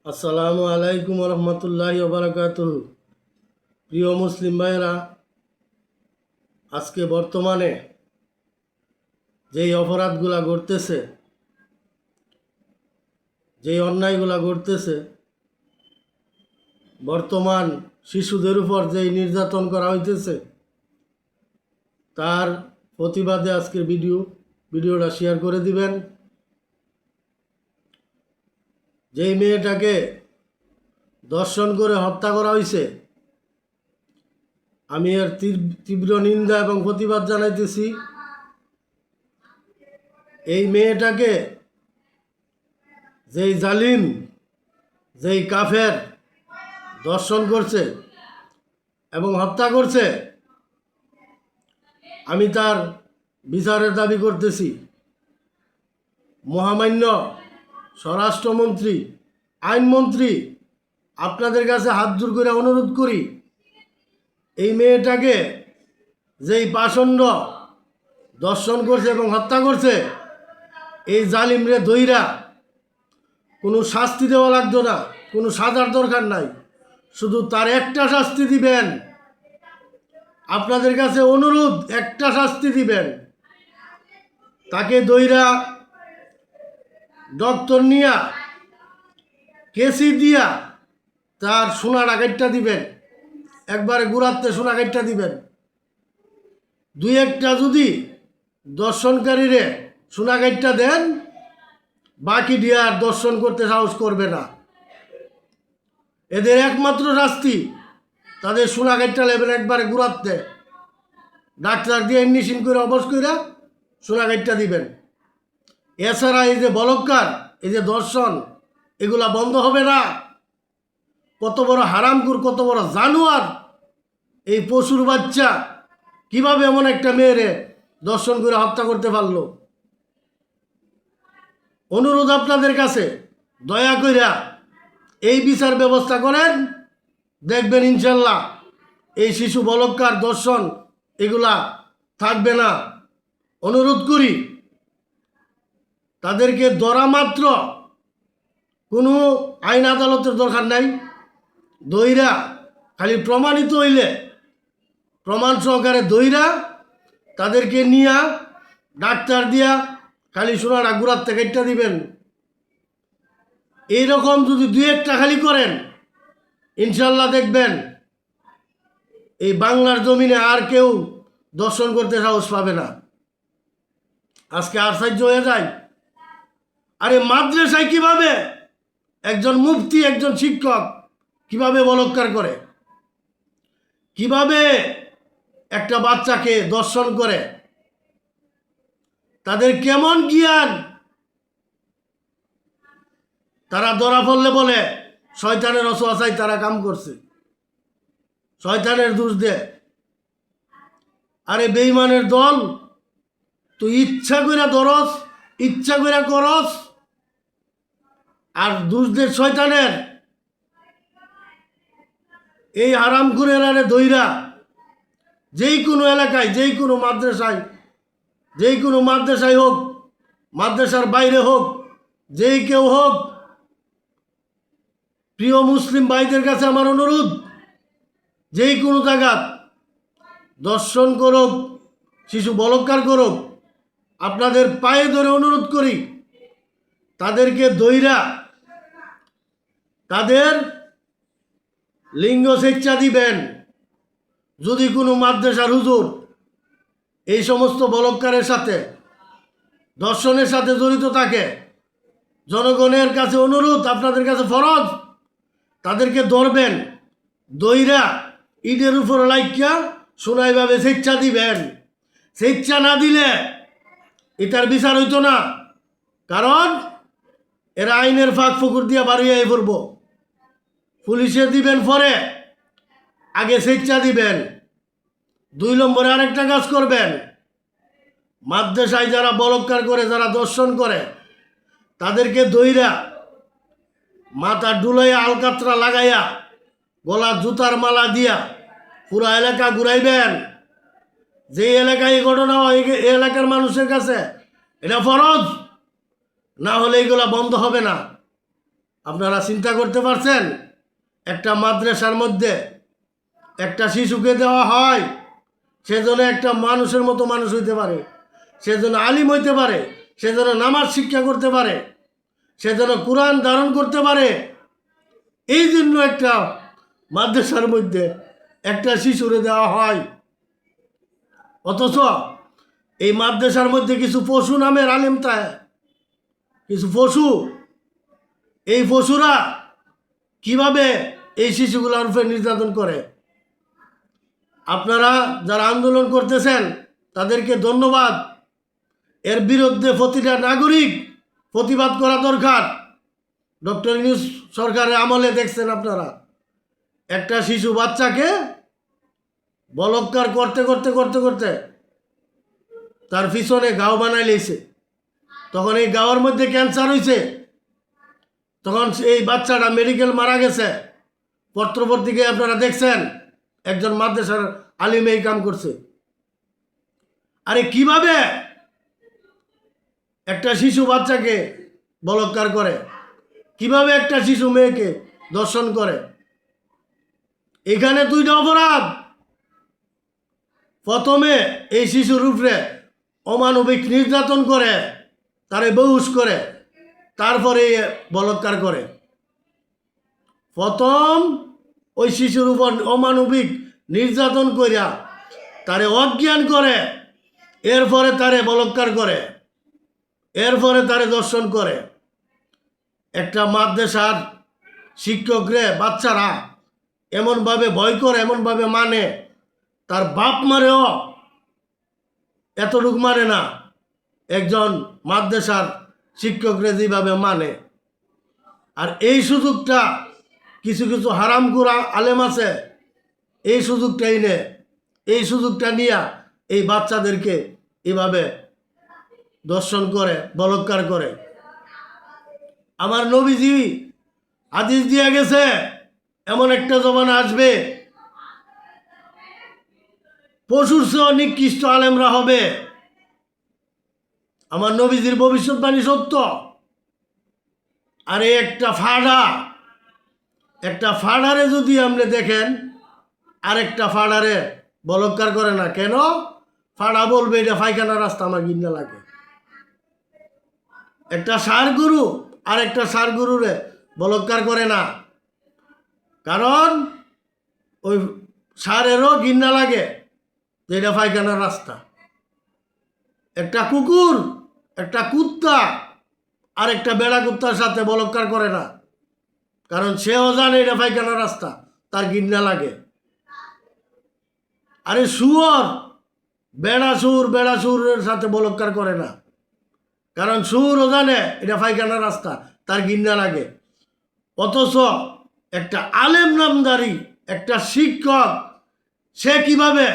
আসসালামু আলাইকুম রহমতুল্লাহি ওবারাকাতুহু। প্রিয় মুসলিম ভাইয়েরা, আজকে বর্তমানে যেই অপরাধগুলা ঘটতেছে, যেই অন্যায়গুলা ঘটতেছে, বর্তমান শিশুদের উপর যেই নির্যাতন করা হইতেছে, তার প্রতিবাদে আজকের ভিডিওটা শেয়ার করে দিবেন। যেই মেয়েটাকে ধর্ষণ করে হত্যা করা হয়েছে, আমি এর তীব্র নিন্দা এবং প্রতিবাদ জানাইতেছি। এই মেয়েটাকে যেই জালিম, যেই কাফের ধর্ষণ করছে এবং হত্যা করছে, আমি তার বিচারের দাবি করতেছি। মহামান্য স্বরাষ্ট্রমন্ত্রী, আইনমন্ত্রী, আপনাদের কাছে হাত জোর করে অনুরোধ করি, এই মেয়েটাকে যেই পাষণ্ড ধর্ষণ করছে এবং হত্যা করছে, এই জালিমরে দইরা কোনো শাস্তি দেওয়া লাগতো না, কোনো সাজার দরকার নাই, শুধু তার একটা শাস্তি দিবেন। আপনাদের কাছে অনুরোধ, একটা শাস্তি দিবেন। তাকে দইরা ডক্টর নিয়া কেসি দিয়া তার সোনার আগাইটটা দিবেন, একবারে গুড়াতে সোনা গাইটটা দিবেন। দুই একটা যদি দর্শনকারীরে সোনা গাইটটা দেন, বাকি দিয়ে আর দর্শন করতে সাহস করবে না। এদের একমাত্র শাস্তি তাদের সোনা গাইটটা নেবেন একবারে গুড়াতে, ডাক্তার দিয়ে ইঞ্জেকশন করে অবশ করে সোনা গাইটটা দিবেন। এছাড়া এই যে বলৎকার, এই যে দর্শন, এগুলা বন্ধ হবে না। কত বড় হারামখোর, কত বড় জানোয়ার এই পশুর বাচ্চা, কিভাবে এমন একটা মেয়েরে দর্শন করে হত্যা করতে পারলো। অনুরোধ আপনাদের কাছে, দয়া কইরা এই বিচার ব্যবস্থা করেন, দেখবেন ইনশাল্লাহ এই শিশু বলৎকার, দর্শন এগুলা থাকবে না। অনুরোধ করি, তাদেরকে ধরা মাত্র কোনো আইন আদালতের দরকার নাই, দইরা খালি প্রমাণিত হইলে প্রমাণ সহকারে দইরা তাদেরকে নিয়া ডাক্তার দিয়া খালি সোনাটা গুড়ার থেকে একটা দিবেন। এইরকম যদি দুই একটা খালি করেন, ইনশাল্লাহ দেখবেন এই বাংলার জমিনে আর কেউ দর্শন করতে সাহস পাবে না। আজকে আশ্চর্য হয়ে যায়, আরে মাদ্রাসায় কিভাবে একজন মুফতি, একজন শিক্ষক কিভাবে বলৎকার করে, কিভাবে একটা বাচ্চাকে দর্শন করে, তাদের কেমন জ্ঞান। তারা ধরা পড়লে বলে শয়তানের অসহায় তারা কাম করছে, শয়তানের দোষ দেয়। আরে বেঈমানের দল, তুই ইচ্ছা করে ধরস, ইচ্ছা করে করস, আর দোষ দে শয়তানের। এই হারামখোরের আরে দইরা যেই কোনো এলাকায়, যেই কোনো মাদ্রাসায়, যেই কোনো মাদ্রাসায় হোক, মাদ্রাসার বাইরে হোক, যেই কেউ হোক, প্রিয় মুসলিম ভাইদের কাছে আমার অনুরোধ, যেই কোনো জায়গা দর্শন করুক, শিশু বলৎকার করুক, আপনাদের পায়ে ধরে অনুরোধ করি, তাদেরকে দইরা তাদের লিঙ্গ শিক্ষা দিবেন। যদি কোনো মাদ্রাসার হুজুর এই সমস্ত বলৎকারের সাথে, দর্শনের সাথে জড়িত থাকে, জনগণের কাছে অনুরোধ, আপনাদের কাছে ফরজ, তাদেরকে ধরবেন, দইরা ইটের উপর লাইকা সোনাইভাবে শিক্ষা দিবেন। শিক্ষা না দিলে এটার বিচার হইতো না, কারণ এরা আইনের ফাঁক ফুকুর দিয়া বাড়িয়ে পড়ব। পুলিশে দিবেন পরে, আগে শিক্ষা দিবেন। 2 নম্বরে আরেকটা কাজ করবেন, মাদ্রাসায় যারা বলৎকার করে, যারা দর্শন করে, তাদেরকে দইরা মাথা ডুলাইয়া আলকাতরা লাগাইয়া গলা জুতার মালা দিয়া পুরা এলাকা ঘুরাইবেন। যে এলাকায় এই ঘটনা হয়, এই এলাকার মানুষের কাছে এটা ফরজ, না হলে এগুলা বন্ধ হবে না। আপনারা চিন্তা করতে পারছেন, একটা মাদ্রাসার মধ্যে একটা শিশুকে দেওয়া হয়, সে যেন একটা মানুষের মতো মানুষ হইতে পারে, সে যেন আলিম হইতে পারে, সে যেন নামাজ শিক্ষা করতে পারে, সে যেন কোরআন ধারণ করতে পারে। এই জন্য একটা মাদ্রাসার মধ্যে একটা শিশুরে দেওয়া হয়। অথচ এই মাদ্রাসার মধ্যে কিছু পশু নামের আলিম থাকে, কিছু পশু, এই পশুরা কিভাবে এই শিশুগুলোর উপরে নির্যাতন করে। আপনারা যারা আন্দোলন করতেছেন তাদেরকে ধন্যবাদ। এর বিরুদ্ধে প্রতিটা নাগরিক প্রতিবাদ করা দরকার। ডক্টর ইউনূস সরকারের আমলে দেখছেন আপনারা, একটা শিশু বাচ্চাকে বলৎকার করতে করতে করতে করতে তার পিছনে গাও বানাই লেছে। তখন এই গাওয়ার মধ্যে ক্যান্সার হয়েছে, তখন এই বাচ্চাটা মেডিকেল মারা গেছে। পত্রপত্রিকে আপনারা দেখছেন একজন মাদ্রাসার আলিম এই কাম করছে। আরে কিভাবে একটা শিশু বাচ্চাকে বলাৎকার করে, কিভাবে একটা শিশু মেয়েকে ধর্ষণ করে। এখানে দুইটা অপরাধ। প্রথমে এই শিশুর উপরে অমানবিক নির্যাতন করে, তারে বেহুশ করে, তারপরে বলাৎকার করে। প্রথম ওই শিশুর উপর অমানবিক নির্যাতন করিয়া তারে অজ্ঞান করে, এরপরে তারে বলাৎকার করে, এরপরে তারে ধর্ষণ করে। একটা মাদ্রাসার শিক্ষকরে বাচ্চারা এমনভাবে ভয় করে, এমনভাবে মানে, তার বাপ মারেও এতটুকু মানে না একজন মাদ্রাসার শিক্ষকরে যেভাবে মানে। আর এই সুযোগটা কিছু কিছু হারামখোর আলেম আছে, এই সুযোগটাই নে, এই সুযোগটা নিয়ে এই বাচ্চাদেরকে এভাবে দর্শন করে, বলাৎকার করে। আমার নবীজি হাদিস দিয়ে গেছে, এমন একটা জমানা আসবে পশুর চেয়েও নিকৃষ্ট আলেমরা হবে। আমার নবীজির ভবিষ্যৎবাণী সত্য। আর একটা ফাড়া, একটা ফাড়ারে যদি আপনি দেখেন আরেকটা ফাড়ারে বলাৎকার করে না কেন, ফাড়া বলবে এটা পায়খানা রাস্তা, আমার ঘৃণা লাগে। একটা ষাঁড় গরু আর একটা ষাঁড় গরুরে বলাৎকার করে না, কারণ ওই ষাঁড়েরও ঘৃণা লাগে যে এটা পায়খানার রাস্তা। একটা কুকুর, একটা কুত্তা আর একটা বেড়া কুত্তার সাথে বলাৎকার করে না, কারণ সেও জানে এটা পায়খানার রাস্তা, তার ঘৃণা লাগে। আরে শুয়োর, বেড়া সুরের সাথে বলাৎকার করে না, কারণ সুরও জানে এটা পায়খানার রাস্তা, তার ঘৃণা লাগে। অথচ একটা আলেম নামদারি একটা শিক্ষক, সে কিভাবে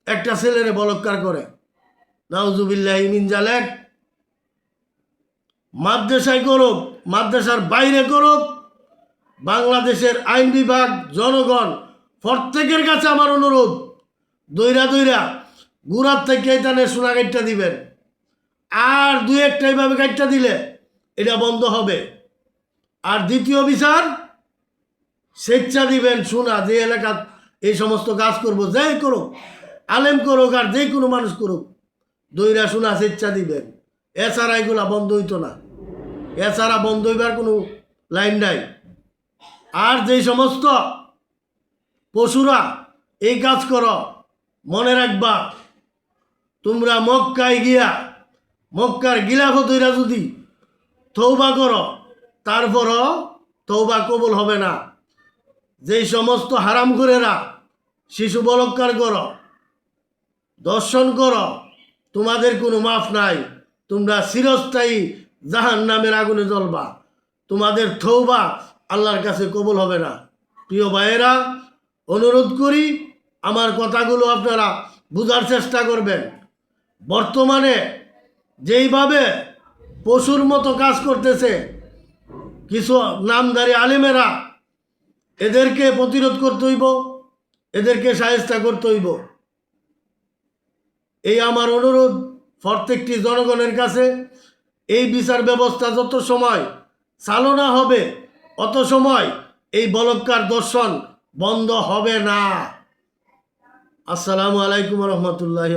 একটা ছেলেরে বলাৎকার করে। নাউজুবিল্লাহি মিন জালেক। মাদ্রাসায় করুক, মাদ্রাসার বাইরে করুক, বাংলাদেশের আইন বিভাগ, জনগণ প্রত্যেকের কাছে আমার অনুরোধ, দইরা দইরা গুড়ার থেকে এখানে সোনা গাইটটা দিবেন। আর দুই একটা এইভাবে গাইটটা দিলে এটা বন্ধ হবে। আর দ্বিতীয় বিচার, স্বেচ্ছা দিবেন সোনা, যে এলাকা এই সমস্ত কাজ করবো, যেই করুক, আলেম করুক আর যে কোনো মানুষ করুক, দইরা সোনা স্বেচ্ছা দিবেন। এছাড়া এগুলা বন্ধ হইতো না, এছাড়া বন্ধ হইবার কোনো লাইন নাই। আর যেই সমস্ত পশুরা এই কাজ করো, মনে রাখবা, তোমরা মক্কায় গিয়া মক্কার গিলাফত হইরা যদি তওবা করো, তারপরও তওবা কবুল হবে না। যেই সমস্ত হারামখোরেরা শিশু বলাৎকার করো, দর্শন করো, তোমাদের কোনো মাফ নাই। তোমরা চিরস্থায়ী জাহান্নামের আগুনে জ্বলবা। তোমাদের তওবা আল্লাহর কাছে কবুল হবে না। প্রিয় ভাইয়েরা, অনুরোধ করি আমার কথাগুলো আপনারা বুঝার চেষ্টা করবেন। বর্তমানে যেইভাবে পশুর মতো কাজ করতেছে কিছু নামধারী আলেমেরা, এদেরকে প্রতিরোধ করতে হইব, এদেরকে শায়েস্তা করতে হইব। এই আমার অনুরোধ প্রত্যেকটি জনগণের কাছে। এই বিচার ব্যবস্থা যত সময় চালনা হবে, অত সময় এই বলৎকার দর্শন বন্ধ হবে না। আসসালামু আলাইকুম রহমতুল্লাহ।